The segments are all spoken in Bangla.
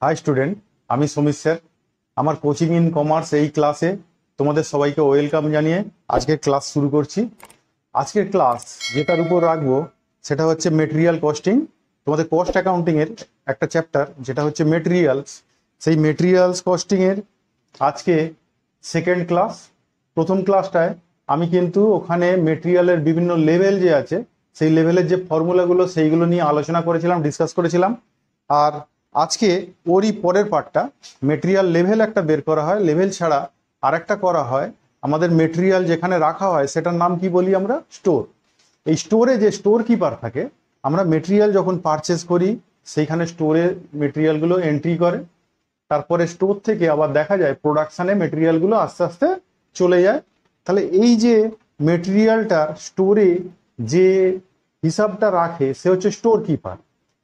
হাই স্টুডেন্ট, আমি সমীর স্যার। আমার কোচিং ইন কমার্স এই ক্লাসে তোমাদের সবাইকে ওয়েলকাম জানিয়ে আজকের ক্লাস শুরু করছি। আজকের ক্লাস যেটার উপর রাখবো সেটা হচ্ছে মেটেরিয়াল কস্টিং। তোমাদের কস্ট অ্যাকাউন্টিংয়ের একটা চ্যাপ্টার যেটা হচ্ছে মেটেরিয়ালস। সেই মেটেরিয়ালস কস্টিংয়ের আজকে সেকেন্ড ক্লাস। প্রথম ক্লাসটায় আমি কিন্তু ওখানে মেটেরিয়ালের বিভিন্ন লেভেল যে আছে সেই লেভেলের যে ফর্মুলাগুলো সেইগুলো নিয়ে আলোচনা করেছিলাম, ডিসকাস করেছিলাম। আর আজকে ওরই পরের পার্টটা মেটেরিয়াল লেভেল একটা বের করা হয়, লেভেল ছাড়া আরেকটা করা হয়। আমাদের মেটেরিয়াল যেখানে রাখা হয় সেটার নাম কি বলি আমরা? স্টোর। এই স্টোরে যে স্টোর কিপার থাকে, আমরা মেটেরিয়াল যখন পারচেস করি সেইখানে স্টোরে মেটেরিয়ালগুলো এন্ট্রি করে, তারপরে স্টোর থেকে আবার দেখা যায় প্রোডাকশানে মেটেরিয়ালগুলো আস্তে আস্তে চলে যায়। তাহলে এই যে মেটেরিয়ালটা স্টোরে যে হিসাবটা রাখে সে হচ্ছে স্টোর কিপার,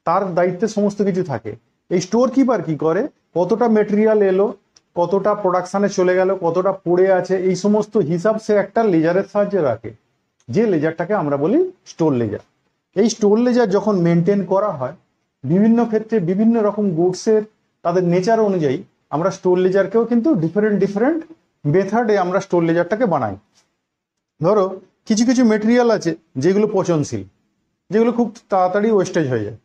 তার দায়িত্বে সমস্ত কিছু থাকে। এই স্টোর কিপার কি করে, কতটা মেটেরিয়াল এলো, কতটা প্রোডাকশানে চলে গেল, কতটা পড়ে আছে, এই সমস্ত হিসাব সে একটা লেজারের সাহায্যে রাখে, যে লেজারটাকে আমরা বলি স্টোর লেজার। এই স্টোর লেজার যখন মেনটেন করা হয় বিভিন্ন ক্ষেত্রে বিভিন্ন রকম গুডসের তাদের নেচার অনুযায়ী আমরা স্টোর লেজারকেও কিন্তু ডিফারেন্ট ডিফারেন্ট মেথডে আমরা স্টোর লেজারটাকে বানাই। ধরো কিছু কিছু মেটেরিয়াল আছে যেগুলো পচনশীল, যেগুলো খুব তাড়াতাড়ি ওয়েস্টেজ হয়ে যায়।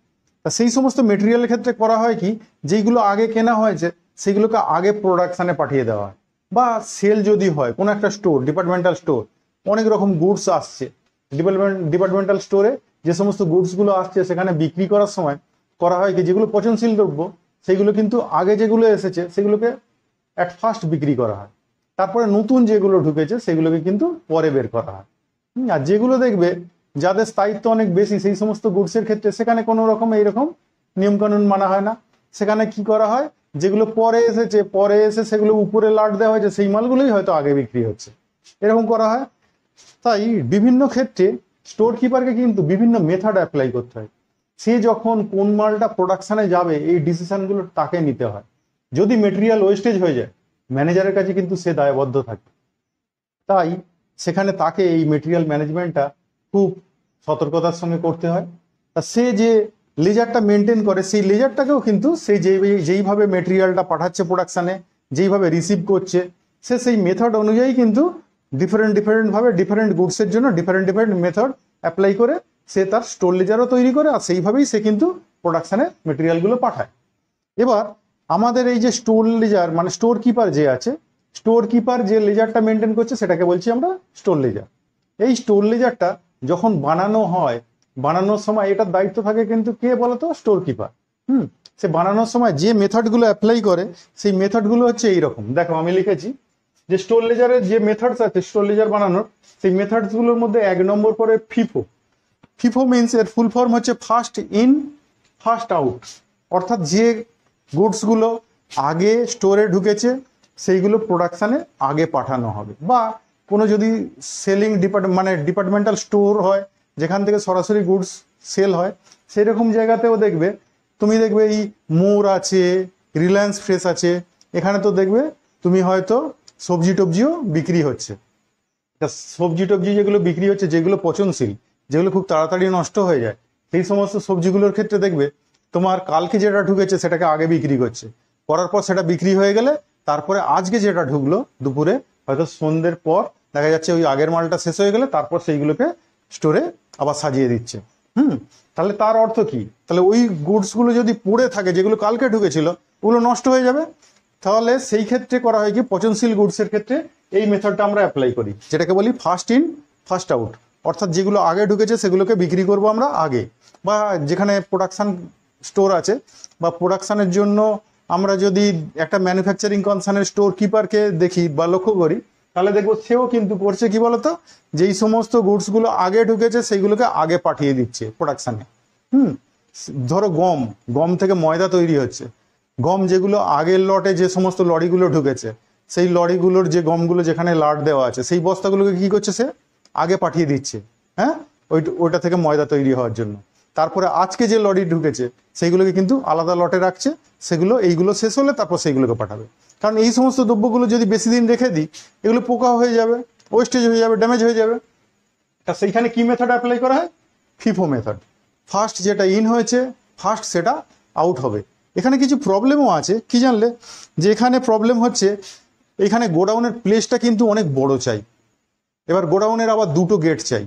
তা সেই সমস্ত মেটেরিয়ালের ক্ষেত্রে করা হয় কি, যেইগুলো আগে কেনা হয়েছে সেগুলোকে আগে প্রোডাকশানে পাঠিয়ে দেওয়া হয়। বা সেল যদি হয় কোনো একটা স্টোর, ডিপার্টমেন্টাল স্টোর, অনেক রকম গুডস আসছে ডিপার্টমেন্টাল স্টোরে, যে সমস্ত গুডসগুলো আসছে সেখানে বিক্রি করার সময় করা হয় কি, যেগুলো পচনশীল দ্রব্য সেগুলো কিন্তু আগে যেগুলো এসেছে সেগুলোকে অ্যাট ফার্স্ট বিক্রি করা হয়, তারপরে নতুন যেগুলো ঢুকেছে সেগুলোকে কিন্তু পরে বের করা হয়। আর যেগুলো দেখবে যাদের স্থায়িত্ব অনেক বেশি সেই সমস্ত গুডসের ক্ষেত্রে সেখানে কোনো রকম এইরকম নিয়মকানুন মানা হয় না। সেখানে কি করা হয়, যেগুলো পরে এসেছে পরে এসে সেগুলো উপরে লাট দেওয়া হয়েছে সেই মালগুলোই হয়তো আগে বিক্রি হচ্ছে, এরকম করা হয়। তাই বিভিন্ন ক্ষেত্রে স্টোর কিপারকে কিন্তু বিভিন্ন মেথড অ্যাপ্লাই করতে হয়। সে যখন কোন মালটা প্রোডাকশানে যাবে এই ডিসিশনগুলো তাকে নিতে হয়। যদি মেটেরিয়াল ওয়েস্টেজ হয়ে যায় ম্যানেজারের কাছে কিন্তু সে দায়বদ্ধ থাকে। তাই সেখানে তাকে এই মেটেরিয়াল ম্যানেজমেন্টটা খুব সতর্কতার সঙ্গে করতে হয়। তা সে যে লেজারটা মেনটেন করে সেই লেজারটাকেও কিন্তু সে যেইভাবে মেটেরিয়ালটা পাঠাচ্ছে প্রোডাকশানে, যেইভাবে রিসিভ করছে, সে সেই মেথড অনুযায়ী কিন্তু ডিফারেন্ট ডিফারেন্টভাবে ডিফারেন্ট গুডসের জন্য ডিফারেন্ট ডিফারেন্ট মেথড অ্যাপ্লাই করে সে তার স্টোর লেজারও তৈরি করে, আর সেইভাবেই সে কিন্তু প্রোডাকশানে মেটেরিয়ালগুলো পাঠায়। এবার আমাদের এই যে স্টোর লেজার মানে স্টোর কিপার যে আছে, স্টোর কিপার যে লেজারটা মেনটেন করছে সেটাকে বলছি আমরা স্টোর লেজার। এই স্টোর লেজারটা যখন বানানো হয়, বানানোর সময় এটার দায়িত্ব থাকে কিন্তু কে বলতো? Store keeper. সে বানানোর সময় যে মেথডগুলো অ্যাপ্লাই করে সেই মেথডগুলো হচ্ছে এইরকম। দেখো আমি লিখেছি যে স্টোর লেজারের যে মেথডস আছে স্টোর লেজার বানানোর, সেই মেথডসগুলোর মধ্যে 1 নম্বর পরে ফিফো। ফিফো মিনস এর ফুল ফর্ম হচ্ছে ফার্স্ট ইন ফার্স্ট আউট। অর্থাৎ যে গুডসগুলো আগে স্টোরে ঢুকেছে সেইগুলো প্রোডাকশানে আগে পাঠানো হবে। বা কোনো যদি সেলিং ডিপার্টমেন্টাল স্টোর হয় যেখান থেকে সরাসরি গুডস সেল হয়, সেই রকম জায়গাতেও দেখবে তুমি দেখবে এই মোর আছে, রিলায়েন্স ফ্রেশ আছে, এখানে তো দেখবে তুমি হয়তো সবজি টবজিও বিক্রি হচ্ছে। সবজি টবজি যেগুলো বিক্রি হচ্ছে, যেগুলো পচনশীল, যেগুলো খুব তাড়াতাড়ি নষ্ট হয়ে যায়, সেই সমস্ত সবজিগুলোর ক্ষেত্রে দেখবে তোমার কালকে যেটা ঢুকেছে সেটাকে আগে বিক্রি করছে, করার পর সেটা বিক্রি হয়ে গেলে তারপরে আজকে যেটা ঢুকলো দুপুরে হয়তো সন্ধ্যের পর দেখা যাচ্ছে ওই আগের মালটা শেষ হয়ে গেলে তারপর সেইগুলোকে স্টোরে আবার সাজিয়ে দিচ্ছে। তাহলে তার অর্থ কি? তাহলে ওই গুডসগুলো যদি পড়ে থাকে যেগুলো কালকে ঢুকেছিল ওগুলো নষ্ট হয়ে যাবে। তাহলে সেই ক্ষেত্রে করা হয় কি, পচনশীল গুডসের ক্ষেত্রে এই মেথডটা আমরা অ্যাপ্লাই করি, যেটাকে বলি ফার্স্ট ইন ফার্স্ট আউট। অর্থাৎ যেগুলো আগে ঢুকেছে সেগুলোকে বিক্রি করব আমরা আগে। বা যেখানে প্রোডাকশান স্টোর আছে বা প্রোডাকশানের জন্য আমরা যদি একটা ম্যানুফ্যাকচারিং কনসার্নের স্টোর কিপারকে দেখি বা লক্ষ্য করি, তাহলে দেখবো সেও কিন্তু করছে কি বলতো, যেই সমস্ত গুডসগুলো আগে ঢুকেছে সেইগুলোকে আগে পাঠিয়ে দিচ্ছে প্রোডাকশানে। ধরো গম, গম থেকে ময়দা তৈরি হচ্ছে, গম যেগুলো আগের লটে যে সমস্ত লরিগুলো ঢুকেছে সেই লরিগুলোর যে গমগুলো যেখানে লাট দেওয়া আছে সেই বস্তাগুলোকে কি করছে, সে আগে পাঠিয়ে দিচ্ছে, হ্যাঁ, ওইটা থেকে ময়দা তৈরি হওয়ার জন্য। তারপরে আজকে যে লরি ঢুকেছে সেইগুলোকে কিন্তু আলাদা লটে রাখছে, সেগুলো এইগুলো শেষ হলে তারপর সেইগুলোকে পাঠাবে। কারণ এই সমস্ত দ্রব্যগুলো যদি বেশি দিন রেখে দিই এগুলো পোকা হয়ে যাবে, ওয়েস্টেজ হয়ে যাবে, ড্যামেজ হয়ে যাবে। তা সেইখানে কি মেথড অ্যাপ্লাই করা হয়? FIFO method. ফার্স্ট যেটা ইন হয়েছে ফার্স্ট সেটা আউট হবে। এখানে কিছু প্রবলেমও আছে, কি জানলে, যে এখানে প্রবলেম হচ্ছে এখানে গোডাউনের প্লেসটা কিন্তু অনেক বড় চাই। এবার গোডাউনের আবার দুটো গেট চাই,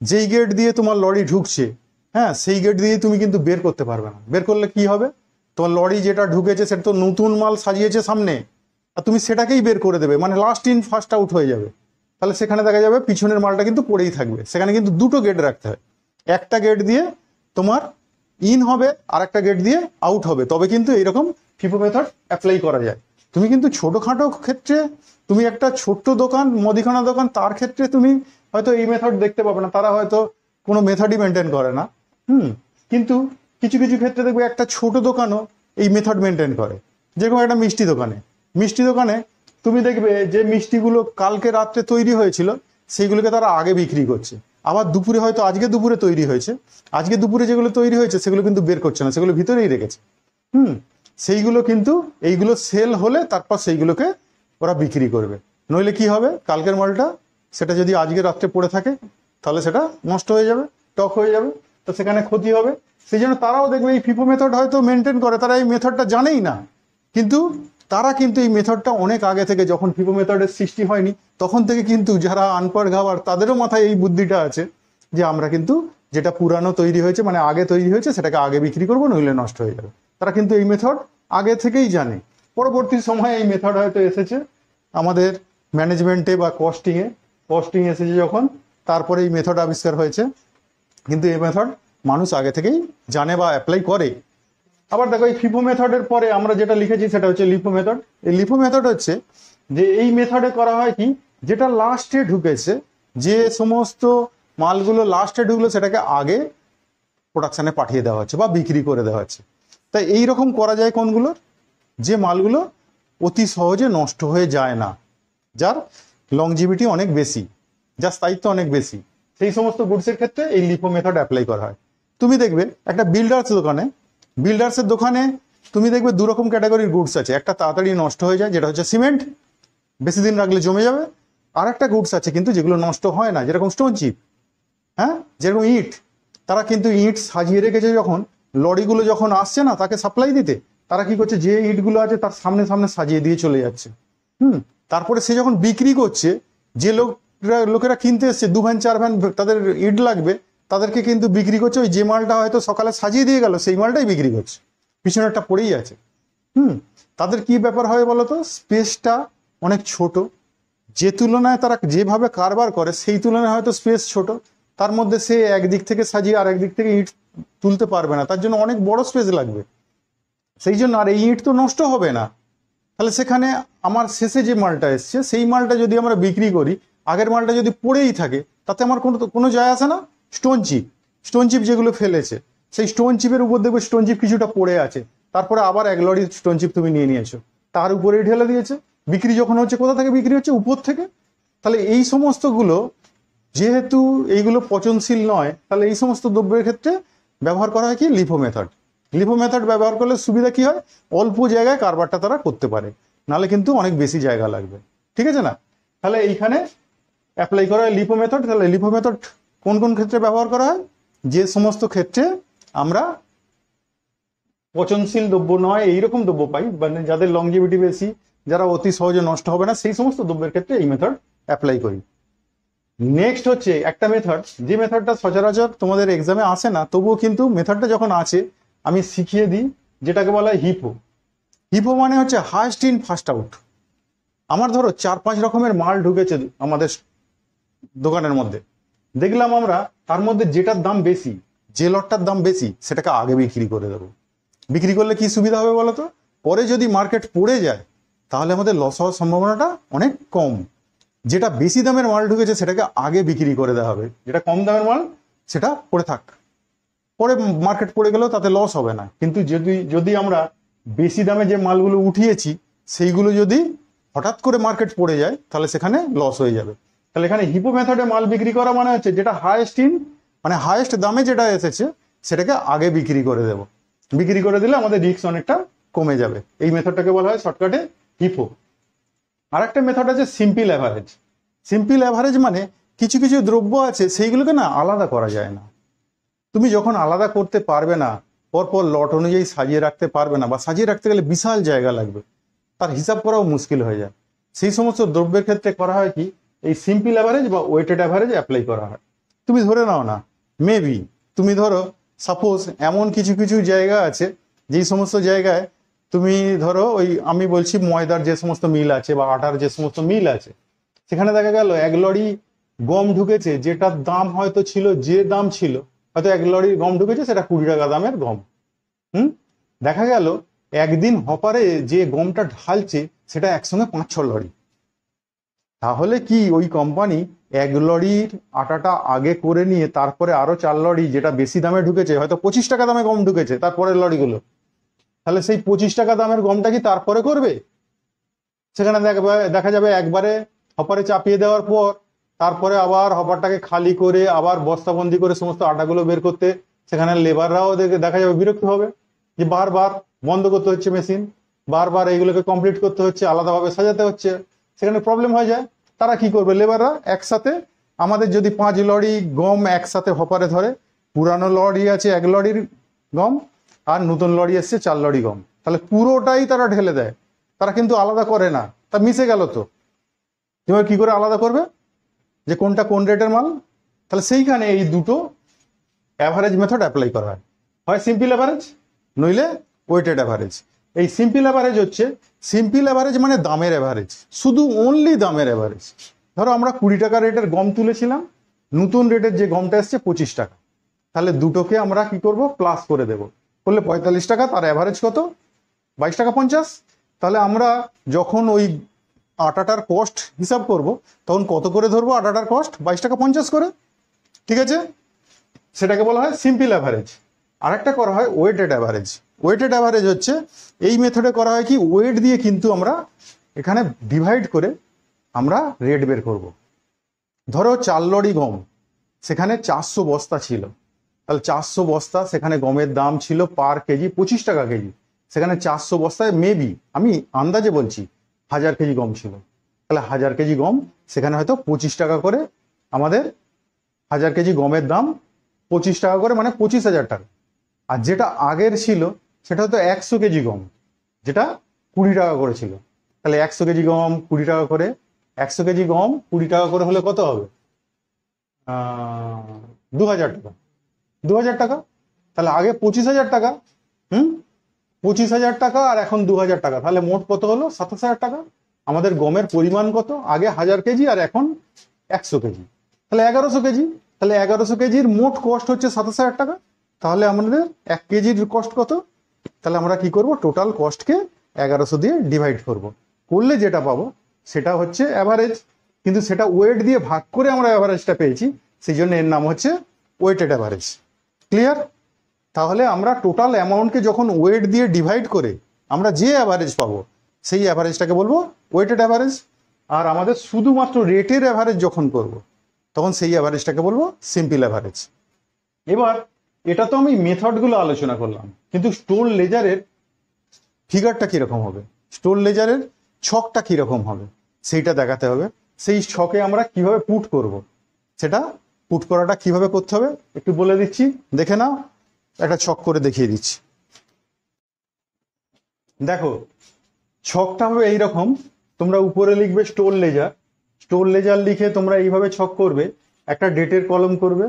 যেই গেট দিয়ে তোমার লরি ঢুকছে, হ্যাঁ, সেই গেট দিয়ে তুমি কিন্তু বের করতে পারবে না। বের করলে কি হবে, তোমার লরি যেটা ঢুকেছে সেটা তো নতুন মাল সাজিয়েছে সামনে, আর তুমি সেটাকেই বের করে দেবে, মানে লাস্ট ইন ফার্স্ট আউট হয়ে যাবে। তাহলে সেখানে দেখা যাবে পিছনের মালটা কিন্তু পড়েই থাকবে। সেখানে কিন্তু দুটো গেট রাখতে হয়, একটা গেট দিয়ে তোমার ইন হবে আর একটা গেট দিয়ে আউট হবে, তবে কিন্তু এইরকম ফিফো মেথড অ্যাপ্লাই করা যায়। তুমি কিন্তু ছোটোখাটো ক্ষেত্রে, তুমি একটা ছোট্ট দোকান, মুদিখানা দোকান, তার ক্ষেত্রে তুমি হয়তো এই মেথড দেখতে পাবে না, তারা হয়তো কোনো মেথডই মেনটেন করে না। কিন্তু কিছু কিছু ক্ষেত্রে দেখবে একটা ছোট দোকানও এই মেথড মেনটেন করে। যেরকম একটা মিষ্টি দোকানে তুমি দেখবে যে মিষ্টিগুলো কালকে রাত্রে তৈরি হয়েছিল সেইগুলোকে তারা আগে বিক্রি করছে, আবার দুপুরে হয়তো আজকে দুপুরে তৈরি হয়েছে, আজকে দুপুরে যেগুলো তৈরি হয়েছে সেগুলো কিন্তু বের করছে না, সেগুলো ভিতরেই রেখেছে। সেইগুলো কিন্তু এইগুলো সেল হলে তারপর সেইগুলোকে ওরা বিক্রি করবে। নইলে কি হবে, কালকের মালটা সেটা যদি আজকে রাত্রে পড়ে থাকে তাহলে সেটা নষ্ট হয়ে যাবে, টক হয়ে যাবে, তো সেখানে ক্ষতি হবে। সেই জন্য তারাও দেখবে এই ফিফো মেথড হয়তো মেনটেন করে, তারা এই মেথডটা জানেই না, কিন্তু তারা কিন্তু এই মেথডটা অনেক আগে থেকে, যখন ফিফো মেথডের সৃষ্টি হয়নি তখন থেকে কিন্তু যারা আনপড় গাওয়ার তাদেরও মাথায় এই বুদ্ধিটা আছে যে আমরা কিন্তু যেটা পুরানো তৈরি হয়েছে, মানে আগে তৈরি হয়েছে, সেটাকে আগে বিক্রি করবো, নইলে নষ্ট হয়ে যাবে। তারা কিন্তু এই মেথড আগে থেকেই জানে। পরবর্তী সময়ে এই মেথড হয়তো এসেছে আমাদের ম্যানেজমেন্টে বা কস্টিং এসেছে যখন, তারপরে এই মেথড আবিষ্কার হয়েছে, কিন্তু এই মেথড মানুষ আগে থেকেই জানে বা অ্যাপ্লাই করে। আবার দেখো, এই ফিফো মেথডের পরে আমরা যেটা লিখেছি সেটা হচ্ছে লিফো মেথড। এই লিফো মেথড হচ্ছে যে এই মেথডে করা হয় কি, যেটা লাস্টে ঢুকেছে, যে সমস্ত মালগুলো লাস্টে ঢুকলো সেটাকে আগে প্রোডাকশানে পাঠিয়ে দেওয়া হচ্ছে বা বিক্রি করে দেওয়া হচ্ছে। তাই এই রকম করা যায় কোনগুলো, যে মালগুলো অতি সহজে নষ্ট হয়ে যায় না, যার লংজিভিটি অনেক বেশি, যার স্থায়িত্ব অনেক বেশি, সেই সমস্ত গুডসের ক্ষেত্রে এই লিফো মেথড অ্যাপ্লাই করা হয়। তুমি দেখবে একটা বিল্ডার্সের দোকানে তুমি দেখবে দু রকম ক্যাটাগরির গুডস আছে। একটা তাড়াতাড়ি নষ্ট হয়ে যায়, যেটা হচ্ছে সিমেন্ট, বেশি দিন রাখলে জমে যাবে। আর একটা গুডস আছে কিন্তু যেগুলো নষ্ট হয় না, যেরকম স্টোন চিপ, হ্যাঁ, যেরকম ইট। তারা কিন্তু ইট সাজিয়ে রেখেছে, যখন লরিগুলো যখন আসছে না তাকে সাপ্লাই দিতে, তারা কি করছে, যে ইটগুলো আছে তার সামনে সামনে সাজিয়ে দিয়ে চলে যাচ্ছে। তারপরে সে যখন বিক্রি করছে, যে লোকেরা কিনতে এসছে, 2 ভ্যান 4 ভ্যান তাদের ইট লাগবে, তাদেরকে কিন্তু বিক্রি করছে ওই যে মালটা হয়তো সকালে সাজিয়ে দিয়ে গেল সেই মালটাই বিক্রি করছে, পিছনেরটা পড়েই আছে। তাদের কি ব্যাপার হয় বলতো, স্পেসটা অনেক ছোট, যে তুলনায় তারা যেভাবে কারবার করে সেই তুলনায় হয়তো স্পেস ছোট, তার মধ্যে সে একদিক থেকে সাজিয়ে আর একদিক থেকে ইট তুলতে পারবে না, তার জন্য অনেক বড় স্পেস লাগবে। সেই জন্য, আর এই ইট তো নষ্ট হবে না, তাহলে সেখানে আমার শেষে যে মালটা এসছে সেই মালটা যদি আমরা বিক্রি করি, আগের মালটা যদি পড়েই থাকে তাতে আমার কোনো যায় আসে না। স্টোন চিপ যেগুলো ফেলেছে, সেই স্টোন চিপের উপর দেখবে স্টোন চিপ কিছুটা পড়ে আছে, তারপরে আবার 1 লরি স্টোন চিপ তুমি নিয়ে নিয়েছো, তার উপরেই ঢেলে দিয়েছে। বিক্রি যখন হচ্ছে, কোথা থেকে বিক্রি হচ্ছে, উপর থেকে। তাহলে এই সমস্তগুলো যেহেতু এইগুলো পচনশীল নয়, তাহলে এই সমস্ত দ্রব্যের ক্ষেত্রে ব্যবহার করা হয় কি, লিফো মেথড ব্যবহার করলে সুবিধা কি হয়, অল্প জায়গায় কারবারটা তারা করতে পারে, নাহলে কিন্তু অনেক বেশি জায়গা লাগবে। ঠিক আছে না? তাহলে এইখানে অ্যাপ্লাই করা হয় লিফো মেথড। তাহলে লিফো মেথড কোন কোন ক্ষেত্রে ব্যবহার করা হয়, যে সমস্ত ক্ষেত্রে আমরা পচনশীল দ্রব্য নয় এইরকম দ্রব্য পাই, মানে যাদের লংজিভিটি বেশি, যারা অতি সহজে নষ্ট হবে না, সেই সমস্ত দ্রব্যের ক্ষেত্রে এই মেথড অ্যাপ্লাই করি। নেক্সট হচ্ছে একটা মেথড, যে মেথডটা সচরাচর তোমাদের এক্সামে আসে না, তবুও কিন্তু মেথডটা যখন আছে আমি শিখিয়ে দিই, যেটাকে বলা হয় হিপো মানে হচ্ছে হায়েস্ট ইন ফার্স্ট আউট। আমার ধরো 4-5 রকমের মাল ঢুকেছে আমাদের দোকানের মধ্যে, দেখলাম আমরা তার মধ্যে যেটার দাম বেশি, যে লটটার দাম বেশি, সেটাকে আগে বিক্রি করে দেবো। বিক্রি করলে কি সুবিধা হবে বলো তো, পরে যদি মার্কেট পড়ে যায় তাহলে আমাদের লস হওয়ার সম্ভাবনাটা অনেক কম। যেটা বেশি দামের মাল ঢুকেছে সেটাকে আগে বিক্রি করে দেওয়া হবে, যেটা কম দামের মাল সেটা পড়ে থাক, পরে মার্কেট পড়ে গেলেও তাতে লস হবে না। কিন্তু যদি আমরা বেশি দামে যে মালগুলো উঠিয়েছি সেইগুলো যদি হঠাৎ করে মার্কেট পড়ে যায় তাহলে সেখানে লস হয়ে যাবে। তাহলে এখানে হিপো মেথডে মাল বিক্রি করা মানে হচ্ছে যেটা হায়েস্ট দামে যেটা এসেছে সেটাকে আগে বিক্রি করে দেব। বিক্রি করে দিলে আমাদের রিস্ক অনেকটা কমে যাবে। এই মেথডটাকে বলা হয় শর্টকাটে হিপো। আর একটা মেথড আছে সিম্পল অ্যাভারেজ। মানে কিছু কিছু দ্রব্য আছে সেইগুলোকে না আলাদা করা যায় না। তুমি যখন আলাদা করতে পারবে না, পরপর লট অনুযায়ী সাজিয়ে রাখতে পারবে না, বা সাজিয়ে রাখতে গেলে বিশাল জায়গা লাগবে, তার হিসাব করাও মুশকিল হয়ে যায়। সেই সমস্ত দ্রব্যের ক্ষেত্রে করা হয় কি, এই সিম্পল অ্যাভারেজ বা ওয়েটেড অ্যাভারেজ অ্যাপ্লাই করা হয়। তুমি ধরে নাও না, মেবি তুমি ধরো সাপোজ এমন কিছু কিছু জায়গা আছে যেই সমস্ত জায়গায় তুমি ধরো ওই আমি বলছি ময়দার যে সমস্ত মিল আছে বা আটার যে সমস্ত মিল আছে, সেখানে দেখা গেল 1 লরি গম ঢুকেছে, যেটার দাম হয়তো ছিল, যে দাম ছিল হয়তো 1 লরি গম ঢুকেছে, সেটা 20 টাকা দামের গম। দেখা গেল একদিন হপারে যে গমটা ঢালছে সেটা একসঙ্গে 5-6 লরি। তাহলে কি ওই কোম্পানি 1 লরির আটাটা আগে করে নিয়ে তারপরে আরো 4 লরি যেটা বেশি দামে ঢুকেছে, হয়তো 25 টাকা দামে গম ঢুকেছে তারপরের লরিগুলো, তাহলে সেই 25 টাকা দামের গমটা কি তারপরে করবে? সেখানে দেখা যাবে একবারে হপারে চাপিয়ে দেওয়ার পর তারপরে আবার হপারটাকে খালি করে আবার বস্তাবন্দি করে সমস্ত আটাগুলো বের করতে সেখানে লেবাররাও দেখা যাবে বিরক্ত হবে, যে বারবার বন্ধ করতে হচ্ছে মেশিন, বারবার এইগুলোকে কমপ্লিট করতে হচ্ছে, আলাদাভাবে সাজাতে হচ্ছে, সেখানে প্রবলেম হয়ে যায়। তারা কি করবে, লেবাররা একসাথে, আমাদের যদি 5 লরি গম একসাথে হপারে ধরে, পুরানো লরি আছে 1 লরির গম আর নতুন লরি এসছে 4 লরি গম, তাহলে পুরোটাই তারা ঢেলে দেয়, তারা কিন্তু আলাদা করে না, তা মিশে গেল। তো তুমি কি করে আলাদা করবে যে কোনটা কোন রেটের মাল? তাহলে সেইখানে এই দুটো অ্যাভারেজ মেথড অ্যাপ্লাই করা হয়, হয় সিম্পল অ্যাভারেজ নইলে ওয়েটেড অ্যাভারেজ। এই সিম্পল অ্যাভারেজ হচ্ছে, সিম্পল অ্যাভারেজ মানে দামের অ্যাভারেজ, শুধু অনলি দামের অ্যাভারেজ। ধরো আমরা 20 টাকা রেটের গম তুলেছিলাম, নতুন রেটের যে গমটা এসছে 25 টাকা, তাহলে দুটোকে আমরা কি করব, প্লাস করে দেব, করলে 45 টাকা, তার অ্যাভারেজ কত, 22 টাকা 50। তাহলে আমরা যখন ওই আটাটার কস্ট হিসাব করব তখন কত করে ধরবো, আটাটার কস্ট 22 টাকা 50 করে, ঠিক আছে? সেটাকে বলা হয় সিম্পল অ্যাভারেজ। আরেকটা করা হয় ওয়েটেড অ্যাভারেজ। ওয়েটেড অ্যাভারেজ হচ্ছে এই মেথডে করা হয় কি, ওয়েট দিয়ে কিন্তু আমরা এখানে ডিভাইড করে আমরা রেট বের করব। ধরো 4 লরি গম, সেখানে 400 বস্তা ছিল, তাহলে 400 বস্তা সেখানে গমের দাম ছিল পার কেজি 25 টাকা কেজি, সেখানে 400 বস্তায় মেবি আমি আন্দাজে বলছি 1000 কেজি গম ছিল, তাহলে 1000 কেজি গম সেখানে হয়তো 25 টাকা করে, আমাদের 1000 কেজি গমের দাম 25 টাকা করে, মানে 25,000 টাকা। আর যেটা আগের ছিল সেটা হতো 100 কেজি গম, যেটা 20 টাকা করে ছিল, তাহলে 100 কেজি গম 20 টাকা করে, 100 কেজি গম 20 টাকা করে হলে কত হবে, 2000 টাকা। 2000 টাকা, তাহলে আগে 25,000 টাকা, 25,000 টাকা আর এখন 2000 টাকা, তাহলে মোট কত হলো, 27,000 টাকা। আমাদের গমের পরিমাণ কত, আগে 1000 কেজি আর এখন 100 কেজি, তাহলে 1100 কেজি। তাহলে 1100 কেজির মোট কস্ট হচ্ছে 27,000 টাকা। তাহলে আমাদের 1 কেজির কস্ট কত, তাহলে আমরা কি করব, টোটাল কস্টকে 1100 দিয়ে ডিভাইড করব, করলে যেটা পাবো সেটা হচ্ছে অ্যাভারেজ। কিন্তু সেটা ওয়েট দিয়ে ভাগ করে আমরা অ্যাভারেজটা পেয়েছি, সেই জন্য এর নাম হচ্ছে ওয়েটেড অ্যাভারেজ। ক্লিয়ার? তাহলে আমরা টোটাল অ্যামাউন্টকে যখন ওয়েট দিয়ে ডিভাইড করে আমরা যে অ্যাভারেজ পাবো সেই অ্যাভারেজটাকে বলবো ওয়েটেড অ্যাভারেজ। আর আমাদের শুধুমাত্র রেটের অ্যাভারেজ যখন করব তখন সেই অ্যাভারেজটাকে বলবো সিম্পল অ্যাভারেজ। এবার এটা তো আমি মেথডগুলো আলোচনা করলাম, কিন্তু স্টোর লেজারের ফিগারটা কিরকম হবে, স্টোর লেজারের ছকটা কিরকম হবে সেইটা দেখাতে হবে। সেই ছকে আমরা কিভাবে পুট করব, সেটা পুট করাটা কিভাবে করতে হবে একটু বলে দিচ্ছি, দেখে নাও। একটা ছক করে দেখিয়ে দিচ্ছি, দেখো ছকটা হবে এইরকম। তোমরা উপরে লিখবে স্টোর লেজার, স্টোর লেজার লিখে তোমরা এইভাবে ছক করবে, একটা ডেটের কলম করবে।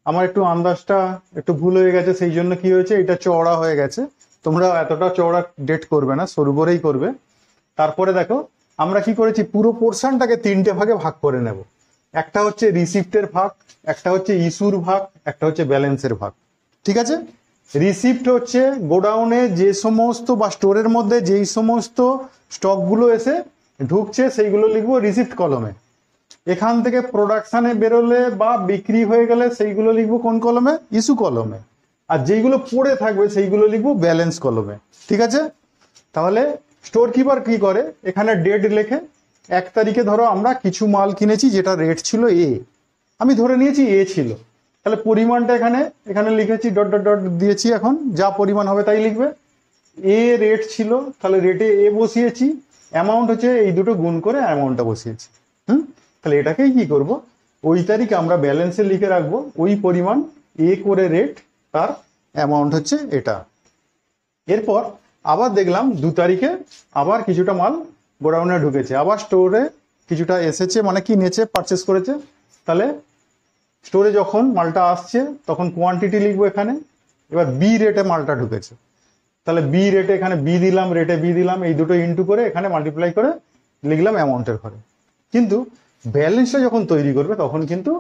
আমার একটু আন্দাজটা একটু ভুল হয়ে গেছে, সেই জন্য কি হয়েছে, এটা চওড়া হয়ে গেছে, তোমরা এতটা চওড়া ডেট করবে না, সরু করেই করবে। তারপরে দেখো আমরা কি করেছি, পুরো পোর্শনটাকে 3টে ভাগে ভাগ করে নেব। একটা হচ্ছে রিসিপ্টের ভাগ, একটা হচ্ছে ইস্যুর ভাগ, একটা হচ্ছে ব্যালেন্সের ভাগ, ঠিক আছে? রিসিপ্ট হচ্ছে গোডাউনে যে সমস্ত বা স্টোরের মধ্যে যেই সমস্ত স্টকগুলো এসে ঢুকছে সেইগুলো লিখবো রিসিপ্ট কলমে। এখান থেকে প্রোডাকশনে বেরোলে বা বিক্রি হয়ে গেলে সেইগুলো লিখবো কোন কলমে, ইস্যু কলমে। আর যেইগুলো পড়ে থাকবে সেইগুলো লিখবো ব্যালেন্স কলমে, ঠিক আছে? তাহলে স্টোর কিপার কি করে, এখানে ডেট লেখে 1 তারিখে ধরো আমরা কিছু মাল কিনেছি যেটা রেট ছিল এ, আমি ধরে নিয়েছি এ ছিল, তাহলে পরিমাণটা এখানে এখানে লিখেছি, ডট ডট ডট দিয়েছি, এখন যা পরিমাণ হবে তাই লিখবে। এ রেট ছিল, তাহলে রেটে এ বসিয়েছি, অ্যামাউন্ট হচ্ছে এই দুটো গুণ করে অ্যামাউন্টটা বসিয়েছি। তাহলে এটাকেই কি করব, ওই তারিখ আমরা ব্যালেন্সে লিখে রাখবো, ওই পরিমাণ এ করে রেট তার অ্যামাউন্ট হচ্ছে এটা। এরপর আবার দেখলাম 2 তারিখে আবার কিছুটা মাল গোডাউনে ঢুকেছে, আবার স্টোরে কিছুটা এসেছে, মানে কি নিয়েছে, পারচেস করেছে। তাহলে স্টোরে যখন মালটা আসছে তখন কোয়ান্টিটি লিখবো এখানে। এবার বি রেটে মালটা ঢুকেছে, তাহলে বি রেটে এখানে বি দিলাম, রেটে বি দিলাম, এই দুটো ইনটু করে এখানে মাল্টিপ্লাই করে লিখলাম অ্যামাউন্টের ঘরে। কিন্তু ব্যালেন্সটা যখন তৈরি করবে তখন কিন্তু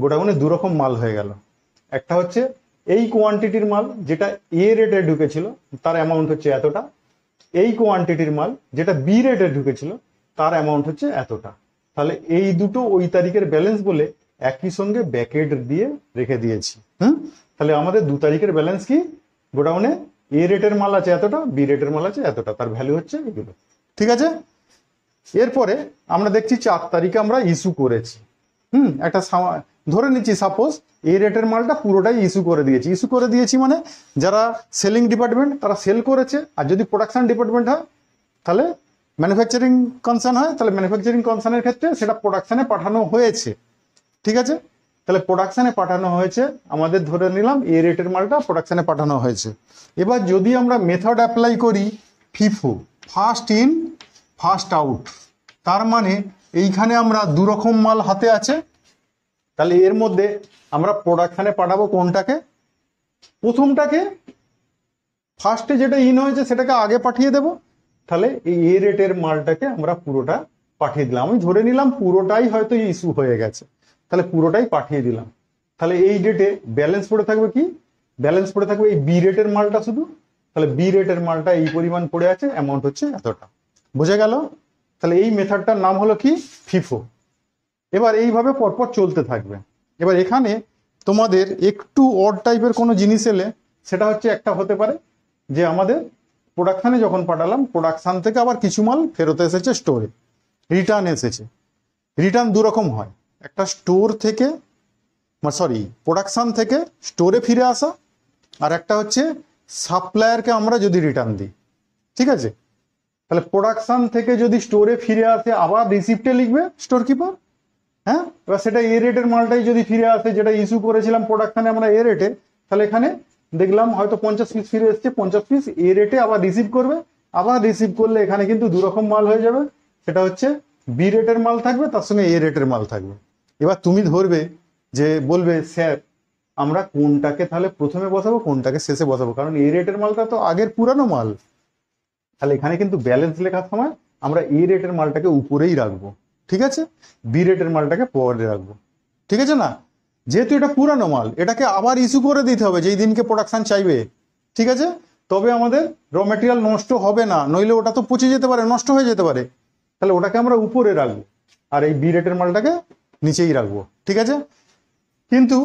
গোডাউনে 2 রকম মাল হয়ে গেল। একটা হচ্ছে এই কোয়ান্টিটির মাল যেটা এ রেটে ঢুকেছিল তার অ্যামাউন্ট হচ্ছে এতটা, এই কোয়ান্টিটির মাল যেটা বি রেটে ঢুকেছিল তার অ্যামাউন্ট হচ্ছে এতটা। তাহলে এই দুটো ওই তারিখের ব্যালেন্স বলে একই সঙ্গে ব্যাকেট দিয়ে রেখে দিয়েছি। তাহলে আমাদের 2 তারিখের ব্যালেন্স কি, গোডাউনে এ রেটের মাল আছে এতটা, বি রেটের মাল আছে এতটা, তার ভ্যালু হচ্ছে এগুলো। ঠিক আছে। এরপরে আমরা দেখছি 4 তারিখে আমরা ইস্যু করেছি। একটা ধরে নিচ্ছি সাপোজ এ রেটের মালটা পুরোটাই ইস্যু করে দিয়েছি। ইস্যু করে দিয়েছি মানে যারা সেলিং ডিপার্টমেন্ট তারা সেল করেছে, আর যদি প্রোডাকশন ডিপার্টমেন্ট হয় তাহলে ম্যানুফ্যাকচারিং কনসার্ন হয়, তাহলে ম্যানুফ্যাকচারিং কনসার্নের ক্ষেত্রে সেটা প্রোডাকশনে পাঠানো হয়েছে। ঠিক আছে, তাহলে প্রোডাকশনে পাঠানো হয়েছে, আমাদের ধরে নিলাম এ রেটের মালটা প্রোডাকশনে পাঠানো হয়েছে। এবার যদি আমরা মেথড অ্যাপ্লাই করি FIFO, first in first out, তার মানে এইখানে আমরা 2 রকম মাল হাতে আছে, তাহলে এর মধ্যে আমরা প্রোডাকশনে পাঠাবো কোনটাকে, প্রথমটাকে, ফার্স্টে যেটা ইন হয়েছে সেটাকে আগে পাঠিয়ে দেব। তাহলে এই এ রেটের মালটাকে আমরা পুরোটা পাঠিয়ে দিলাম। আমি ধরে নিলাম পুরোটাই হয়তো ইস্যু হয়ে গেছে, তাহলে পুরোটাই পাঠিয়ে দিলাম। তাহলে এই ডেটে ব্যালেন্স পড়ে থাকবে কি, ব্যালেন্স পড়ে থাকবে এই বি রেটের মালটা শুধু। তাহলে বি রেটের মালটা এই পরিমাণ পড়ে আছে, অ্যামাউন্ট হচ্ছে এতটা। বোঝা গেল? তাহলে এই মেথডটার নাম হলো কি, ফিফো। এবার এইভাবে পরপর চলতে থাকবে। এবার এখানে তোমাদের একটু অড টাইপের কোনো জিনিস এলে সেটা হচ্ছে একটা হতে পারে যে আমাদের প্রোডাকশানে যখন পাঠালাম, প্রোডাকশান থেকে আবার কিছু মাল ফেরত এসেছে স্টোরে, রিটার্ন এসেছে। রিটার্ন 2 রকম হয়, একটা স্টোর থেকে, সরি প্রোডাকশান থেকে স্টোরে ফিরে আসা, আর একটা হচ্ছে সাপ্লায়ারকে আমরা যদি রিটার্ন দিই। ঠিক আছে, তাহলে প্রোডাকশান থেকে যদি স্টোরে ফিরে আসে আবার রিসিপ্টে লিখবে স্টোর কিপার। হ্যাঁ, এবার সেটা এ রেটের মালটাই যদি ফিরে আসে যেটা ইস্যু করেছিলাম প্রোডাকশানে আমরা এ রেটে, তাহলে এখানে দেখলাম হয়তো 50 পিস ফিরে এসছে, 50 পিস এ রেটে আবার রিসিভ করবে। আবার রিসিভ করলে এখানে কিন্তু 2 রকম মাল হয়ে যাবে, সেটা হচ্ছে বি রেটের মাল থাকবে তার সঙ্গে এ রেটের মাল থাকবে। এবার তুমি ধরবে যে বলবে স্যার আমরা কোনটাকে তাহলে প্রথমে বসাবো কোনটাকে শেষে বসাবো, কারণ এ রেটের মালটা তো আগের পুরানো মাল। তাহলে এখানে কিন্তু ব্যালেন্স লেখার সময় আমরা এ রেটের মালটাকে উপরেই রাখবো, ঠিক আছে, বি রেটের মালটাকে পরে রাখবো। ঠিক আছে না, যেহেতু এটা পুরানো মাল এটাকে আবার ইস্যু করে দিতে হবে যেই দিনকে প্রোডাকশন চাইবে। ঠিক আছে, তবে আমাদের র ম্যাটেরিয়াল নষ্ট হবে না, নইলে ওটা তো পচে যেতে পারে, নষ্ট হয়ে যেতে পারে। তাহলে ওটাকে আমরা উপরে রাখবো আর এই বি রেটের মালটাকে নিচেই রাখবো। ঠিক আছে, কিন্তু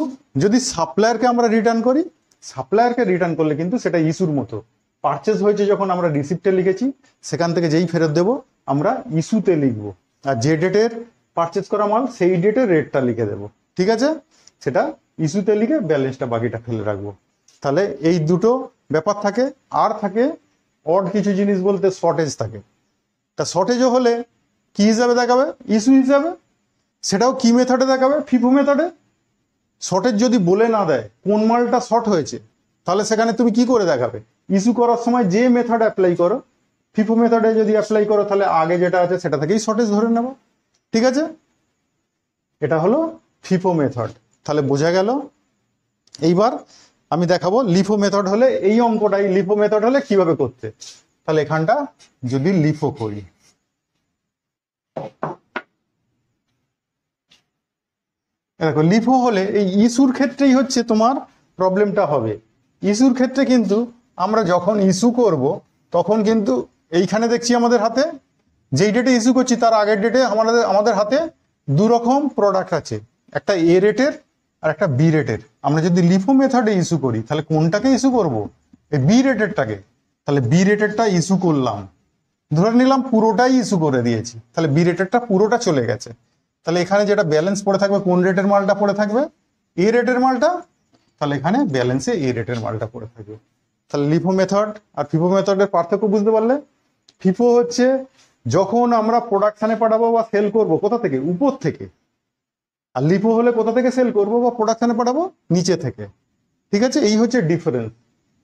যদি সাপ্লায়ারকে আমরা রিটার্ন করি, সাপ্লায়ারকে রিটার্ন করলে কিন্তু সেটা ইস্যুর মতো, পারচেজ হয়েছে যখন আমরা রিসিপ্টে লিখেছি সেখান থেকে যেই ফেরত দেবো আমরা ইস্যুতে লিখবো, আর যে ডেটের পারচেজ করা মাল সেই ডেটের রেটটা লিখে দেবো। ঠিক আছে, সেটা ইস্যুতে লিখে ব্যালেন্সটা বাকিটা ফেলে রাখবো। তাহলে এই দুটো ব্যাপার থাকে। আর থাকে অড কিছু জিনিস বলতে শর্টেজ থাকে। তা শর্টেজও হলে কি হিসাবে দেখাবে, ইস্যু হিসাবে। সেটাও কি মেথডে দেখাবে, ফিফো মেথডে। শর্টেজ যদি বলে না দেয় কোন মালটা শর্ট হয়েছে, তাহলে সেখানে তুমি কি করে দেখাবে, ইস্যু করার সময় যে মেথড অ্যাপ্লাই করো, ফিফো মেথডে যদি অ্যাপ্লাই করো তাহলে আগে যেটা আছে সেটা থেকেই শর্টেজ ধরে নেবো। ঠিক আছে, এটা হলো ফিফো মেথড। তাহলে বোঝা গেল। এইবার আমি দেখাবো লিফো মেথড হলে, এই অঙ্কটাই লিফো মেথড হলে কিভাবে করতে। তাহলে এখানটা যদি লিফো করি, দেখো লিফো হলে এই ইস্যুর ক্ষেত্রেই হচ্ছে তোমার প্রবলেমটা হবে। ইস্যুর ক্ষেত্রে কিন্তু আমরা যখন ইস্যু করব তখন কিন্তু এইখানে দেখছি আমাদের হাতে যেই ডেটে ইস্যু করছি তার আগের ডেটে আমাদের হাতে 2 রকম প্রোডাক্ট আছে, একটা এ রেটের আর একটা বি রেটের। আমরা যদি লিফো মেথডে ইস্যু করি তাহলে কোনটাকে ইস্যু করব, এই বি রেটেরটাকে। তাহলে বি রেটেরটা ইস্যু করলাম, ধরে নিলাম পুরোটাই ইস্যু করে দিয়েছি, তাহলে বি রেটেরটা পুরোটা চলে গেছে। তাহলে এখানে যেটা ব্যালেন্স পড়ে থাকবে কোন রেটের মালটা পড়ে থাকবে, এ রেটের মালটা। তাহলে এখানে ব্যালেন্সে এ রেটের মালটা পড়ে থাকবে। তাহলে লিফো মেথড আর ফিফো মেথডের পার্থক্য বুঝতে পারলে। ফিফো হচ্ছে যখন আমরা প্রোডাকশনে পাঠাবো বা সেল করবো কোথা থেকে, উপর থেকে। আর লিফো হলে কোথা থেকে সেল করবো বা প্রোডাকশনে পাঠাবো, নিচে থেকে। ঠিক আছে, এই হচ্ছে ডিফারেন্স।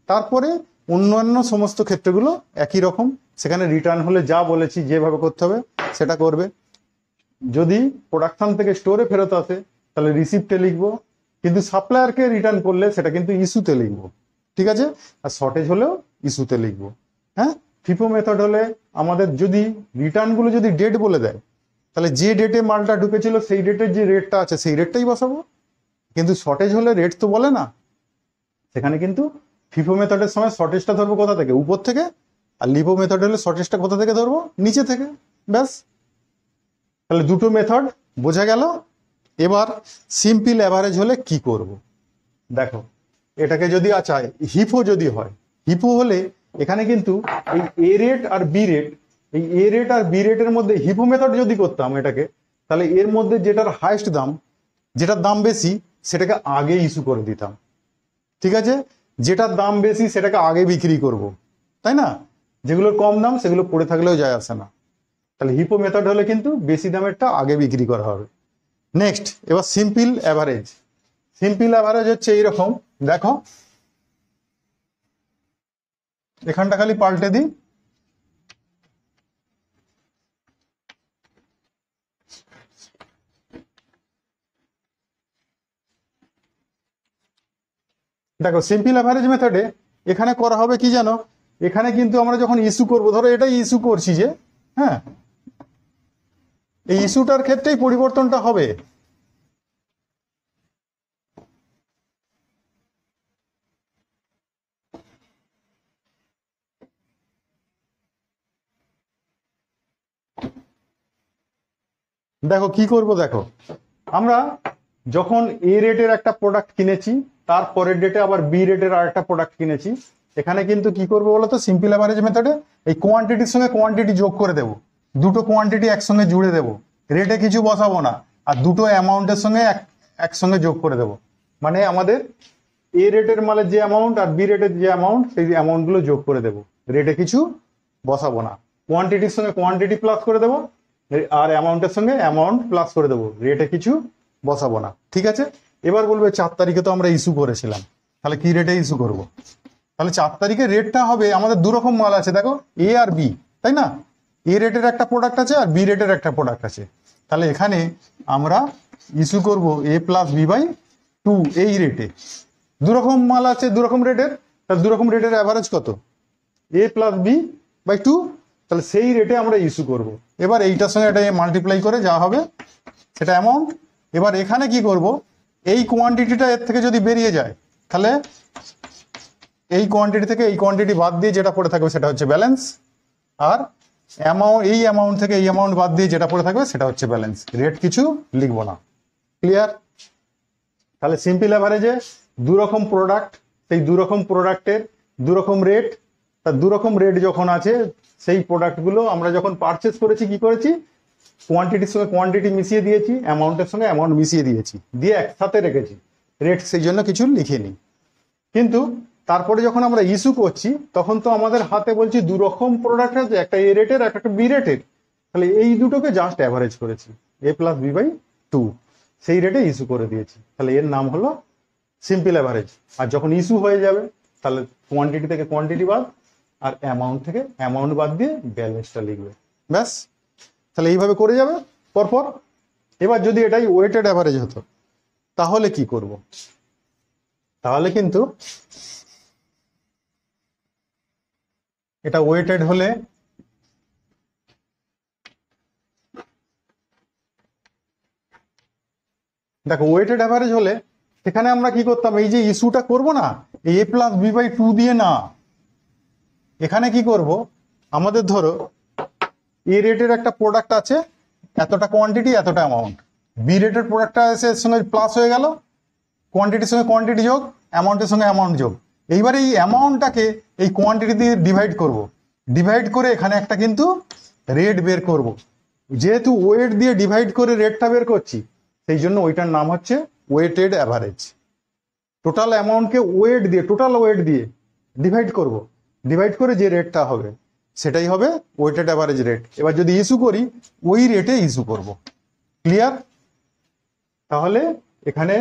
তারপরে অন্যান্য সমস্ত ক্ষেত্রগুলো একই রকম, সেখানে রিটার্ন হলে যা বলেছি যেভাবে করতে হবে সেটা করবে। যদি প্রোডাকশন থেকে স্টোরে ফেরত আসে তাহলে রিসিপ্টে লিখবো, কিন্তু সাপ্লায়ারকে রিটার্ন করলে সেটা কিন্তু ইস্যুতে লিখবো, ঠিক আছে? আর শর্টেজ হলেও ইস্যুতে লিখবো। হ্যাঁ, ফিফো মেথড হলে আমাদের যদি রিটার্নগুলো যদি ডেট বলে দেয় তাহলে যে ডেটে মালটা ঢুকেছিল সেই ডেটের যে রেটটা আছে সেই রেটটাই বসাবো, কিন্তু শর্টেজ হলে রেট তো বলে না। সেখানে কিন্তু ফিফো মেথডের সময় শর্টেজটা ধরবো কোথা থেকে? উপর থেকে। আর লিপো মেথড হলে শর্টেজটা কোথা থেকে ধরবো? নিচে থেকে। ব্যাস, তাহলে দুটো মেথড বোঝা গেল। এবার সিম্পল অ্যাভারেজ হলে কি করব? দেখো, এটাকে যদি আচ্ছা হিপো যদি হয়, হিপো হলে এখানে কিন্তু এই a rate R B rate, এই এ রেট আর বি রেটের মধ্যে হিপো মেথড যদি করতাম এটাকে, তাহলে এর মধ্যে যেটার হাইয়েস্ট দাম, যেটার দাম বেশি সেটাকে আগে ইস্যু করে দিতাম, ঠিক আছে? যেটার দাম বেশি সেটাকে আগে বিক্রি করব, তাই না? যেগুলোর কম দাম সেগুলো পড়ে থাকলেও যায় আসে না। তাহলে হিপো মেথড হলে কিন্তু বেশি দামেরটা আগে বিক্রি করা হবে। নেক্সট, এবার সিম্পল অ্যাভারেজ। সিম্পল অ্যাভারেজ হচ্ছে এইরকম, দেখো এখানটা খালি পাল্টে দিই। দেখো সিম্পল অ্যাভারেজ মেথডে এখানে করা হবে কি জানো? এখানে কিন্তু আমরা যখন ইস্যু করব, ধরো এটাই ইস্যু করছি যে, হ্যাঁ, এই ইস্যুটার ক্ষেত্রেই পরিবর্তনটা হবে। দেখো কি করব, দেখো আমরা যখন এ রেটের একটা প্রোডাক্ট কিনেছি তার পরের ডেটে আবার বি রেটের আর একটা প্রোডাক্ট কিনেছি, এখানে কিন্তু কি করবো বলতো? সিম্পল অ্যাভারেজ মেথডে এই কোয়ান্টিটির সঙ্গে কোয়ান্টিটি যোগ করে দেবো, দুটো কোয়ান্টিটি একসঙ্গে জুড়ে দেবো, রেটে কিছু বসাবো না, আর দুটো অ্যামাউন্টের সঙ্গে একসঙ্গে যোগ করে দেবো। মানে আমাদের এ রেটের মালের যে অ্যামাউন্ট আর বি রেটের যে অ্যামাউন্ট সেই অ্যামাউন্টগুলো যোগ করে দেবো, রেটে কিছু বসাবো না। কোয়ান্টিটির সঙ্গে কোয়ান্টিটি প্লাস করে দেবো, আর অ্যামাউন্টের সঙ্গে অ্যামাউন্ট প্লাস করে দেবো, রেটে কিছু বসাবো না, ঠিক আছে? এবার বলবে 4 তারিখে তো আমরা ইস্যু করেছিলাম, তাহলে কি রেটে ইস্যু করব? তাহলে 4 তারিখে রেটটা হবে, আমাদের দু রকম মাল আছে দেখো, এ আর বি, তাই না? এ রেটের একটা প্রোডাক্ট আছে আর বি রেটের একটা প্রোডাক্ট আছে। তাহলে এখানে আমরা ইস্যু করব এ প্লাস বি বাই 2 এই রেটে। দু রকম মাল আছে দু রকম রেটের, তাহলে দু রকম রেটের অ্যাভারেজ কত? এ প্লাস বি বাই 2, তাহলে সেই রেটে আমরা ইস্যু করব। এবার এইটার সঙ্গে এটা মাল্টিপ্লাই করে যা হবে সেটা অ্যামাউন্ট। এবার এখানে কি করব? এই কোয়ান্টিটিটা এর থেকে যদি বেরিয়ে যায় তাহলে এই কোয়ান্টিটি থেকে এই কোয়ান্টিটি বাদ দিয়ে যেটা পড়ে থাকবে সেটা হচ্ছে ব্যালেন্স, আর অ্যামাউন্ট এই অ্যামাউন্ট থেকে এই অ্যামাউন্ট বাদ দিয়ে যেটা পড়ে থাকবে সেটা হচ্ছে ব্যালেন্স। রেট কিছু লিখবো না, ক্লিয়ার? তাহলে সিম্পল অ্যাভারেজে দু রকম প্রোডাক্ট, সেই দু রকম প্রোডাক্টের দু রকম রেট, তার দু রকম রেট যখন আছে সেই প্রোডাক্টগুলো আমরা যখন পারচেস করেছি কি করেছি? কোয়ান্টিটির সঙ্গে কোয়ান্টিটি মিশিয়ে দিয়েছি, অ্যামাউন্টের সঙ্গে অ্যামাউন্ট মিশিয়ে দিয়েছি, দিয়ে একসাথে রেখেছি, রেট সেই জন্য কিছু লিখিনি। কিন্তু তারপরে যখন আমরা ইস্যু করছি তখন তো আমাদের হাতে বলছি দু রকম প্রোডাক্ট আছে, একটা এ রেটের একটা বি রেটের, তাহলে এই দুটোকে জাস্ট অ্যাভারেজ করেছি, এ প্লাস বি বাই 2, সেই রেটে ইস্যু করে দিয়েছি, তাহলে এর নাম হলো সিম্পল অ্যাভারেজ। আর যখন ইস্যু হয়ে যাবে তাহলে কোয়ান্টিটি থেকে কোয়ান্টিটি বাদ আর অ্যামাউন্ট থেকে অ্যামাউন্ট বাদ দিয়ে ব্যালেন্সটা লিখবে, ব্যাস। তাহলে এইভাবে করে যাবে পরপর। এবার যদি এটাই ওয়েটেড অ্যাভারেজ হতো তাহলে কি করব? তাহলে কিন্তু এটা ওয়েটেড হলে দেখো, ওয়েটেড অ্যাভারেজ হলে সেখানে আমরা কি করতাম? এই যে ইস্যুটা করব না, এ প্লাস বি বাই 2 দিয়ে না, এখানে কি করব? আমাদের ধরো এ রেটের একটা প্রোডাক্ট আছে, এতটা কোয়ান্টিটি এতটা অ্যামাউন্ট, বি রেটের প্রোডাক্টটা এসে এর সঙ্গে প্লাস হয়ে গেল, কোয়ান্টিটির সঙ্গে কোয়ান্টিটি যোগ, অ্যামাউন্টের সঙ্গে অ্যামাউন্ট যোগ। এইবার এই অ্যামাউন্টটাকে এই কোয়ান্টিটি দিয়ে ডিভাইড করব, ডিভাইড করে এখানে একটা কিন্তু রেট বের করব। যেহেতু ওয়েট দিয়ে ডিভাইড করে রেটটা বের করছি সেই জন্য ওইটার নাম হচ্ছে ওয়েটেড অ্যাভারেজ। টোটাল অ্যামাউন্টকে ওয়েট দিয়ে, টোটাল ওয়েট দিয়ে ডিভাইড করব, ডিভাইড করে যে রেটটা হবে সেটাই হবে ওয়েটেড অ্যাভারেজ রেট। এবার যদি ইস্যু করি ওই রেটে ইস্যু করব, ক্লিয়ার? তাহলে এখানে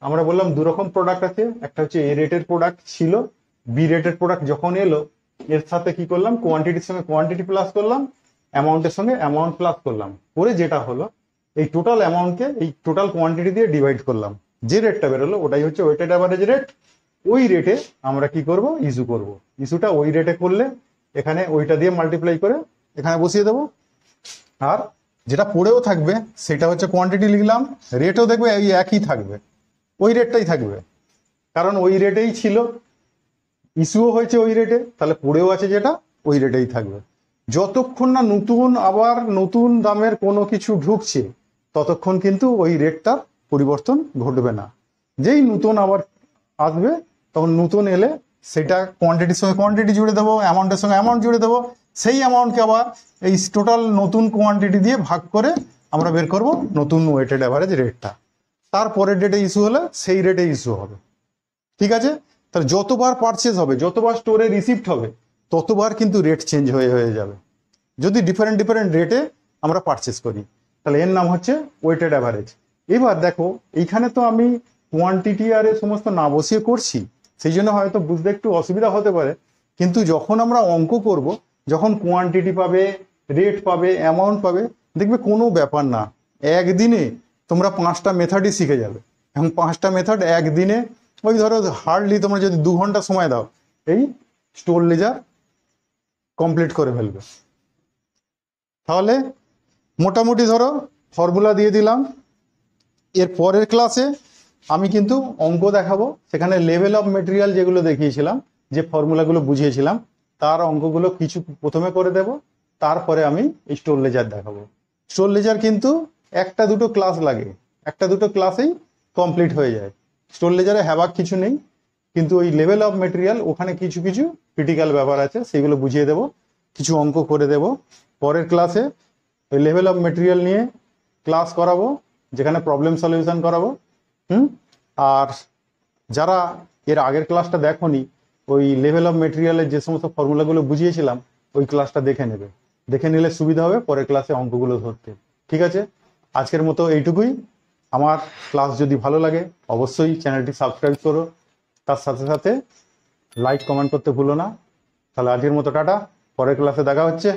আমরা বললাম দু রকম প্রোডাক্ট আছে, একটা হচ্ছে এ রেটের প্রোডাক্ট ছিল বি রেটেড প্রোডাক্ট যখন এলো, এর সাথে কি করলাম, কোয়ান্টিটির সঙ্গে কোয়ান্টিটি প্লাস করলাম, অ্যামাউন্টের সঙ্গে অ্যামাউন্ট প্লাস করলাম, করে যেটা হলো এই টোটাল অ্যামাউন্টকে এই টোটাল কোয়ান্টিটি দিয়ে ডিভাইড করলাম, যে রেটটা বেরোলো ওটাই হচ্ছে ওয়েটেড অ্যাভারেজ রেট। ওই রেটে আমরা কি করব, ইস্যু করব। ইস্যুটা ওই রেটে করলে এখানে ওইটা দিয়ে মাল্টিপ্লাই করে এখানে বসিয়ে দেবো। আর যেটা পড়েও থাকবে সেটা হচ্ছে কোয়ান্টিটি লিখলাম, রেটও দেখবে এই একই থাকবে, ওই রেটটাই থাকবে, কারণ ওই রেটেই ছিল, ইস্যুও হয়েছে ওই রেটে, তাহলে পড়েও আছে যেটা ওই রেটেই থাকবে। যতক্ষণ না নতুন আবার নতুন দামের কোনো কিছু ঢুকছে ততক্ষণ কিন্তু ওই রেটটার পরিবর্তন ঘটবে না। যেই নতুন আবার আসবে তখন নতুন এলে সেটা কোয়ান্টিটির সঙ্গে কোয়ান্টিটি জুড়ে দেবো, অ্যামাউন্টের সঙ্গে অ্যামাউন্ট জুড়ে দেবো, সেই অ্যামাউন্টকে আবার এই টোটাল নতুন কোয়ান্টিটি দিয়ে ভাগ করে আমরা বের করব নতুন ওয়েটেড অ্যাভারেজ রেটটা। তারপরের ডেটে ইস্যু হলে সেই রেটে ইস্যু হবে। ঠিক আছে, তাহলে যতবার পারচেজ হবে, যতবার স্টোরে রিসিপ্ট হবে, ততবার কিন্তু রেট চেঞ্জ হয়ে হয়ে যাবে যদি ডিফারেন্ট ডিফারেন্ট রেটে আমরা পারচেজ করি। তাহলে এর নাম হচ্ছে ওয়েটেড অ্যাভারেজ। এবার দেখো এইখানে তো আমি কোয়ান্টিটি আর এ সমস্ত না বসিয়ে করছি, সেই জন্য হয়তো বুঝতে একটু অসুবিধা হতে পারে, কিন্তু যখন আমরা অঙ্ক করব, যখন কোয়ান্টিটি পাবে, রেট পাবে, অ্যামাউন্ট পাবে, দেখবে কোনো ব্যাপার না, একদিনে তোমরা 5টা মেথডই শিখে যাবে। এবং 5টা মেথড একদিনে, ওই ধরো হার্ডলি তোমরা যদি 2 ঘন্টা সময় দাও, এই স্টোর লেজার কমপ্লিট করে ফেলবে। তাহলে মোটামুটি ধরো ফর্মুলা দিয়ে দিলাম। এর পরের ক্লাসে আমি কিন্তু অঙ্ক দেখাবো, সেখানে লেভেল অফ মেটেরিয়াল যেগুলো দেখিয়েছিলাম, যে ফর্মুলাগুলো বুঝিয়েছিলাম, তার অঙ্কগুলো কিছু প্রথমে করে দেব, তারপরে আমি এই স্টোর লেজার দেখাবো। স্টোর লেজার কিন্তু একটা দুটো ক্লাস লাগে, একটা দুটো ক্লাসেই কমপ্লিট হয়ে যায়। স্টোর লেজারে হ্যাবাক কিছু নেই, কিন্তু ওই লেভেল অফ মেটেরিয়াল ওখানে কিছু কিছু ক্রিটিক্যাল ব্যাপার আছে, সেগুলো বুঝিয়ে দেব, কিছু অঙ্ক করে দেব। পরের ক্লাসে ওই লেভেল অফ মেটেরিয়াল নিয়ে ক্লাস করাবো, যেখানে প্রবলেম সলিউশন করাবো। আর যারা এর আগের ক্লাসটা দেখোনি, ওই লেভেল অফ মেটেরিয়ালের যে সমস্ত ফর্মুলাগুলো বুঝিয়েছিলাম ওই ক্লাসটা দেখে নেবে, দেখে নিলে সুবিধা হবে পরের ক্লাসে অঙ্কগুলো ধরতে। ঠিক আছে, আজকের মতো এইটুকুই। আমার ক্লাস যদি ভালো লাগে অবশ্যই চ্যানেলটি সাবস্ক্রাইব করো, তার সাথে সাথে লাইক কমেন্ট করতে ভুলো না। তাহলে আজকের মতো টাটা, পরের ক্লাসে দেখা হচ্ছে।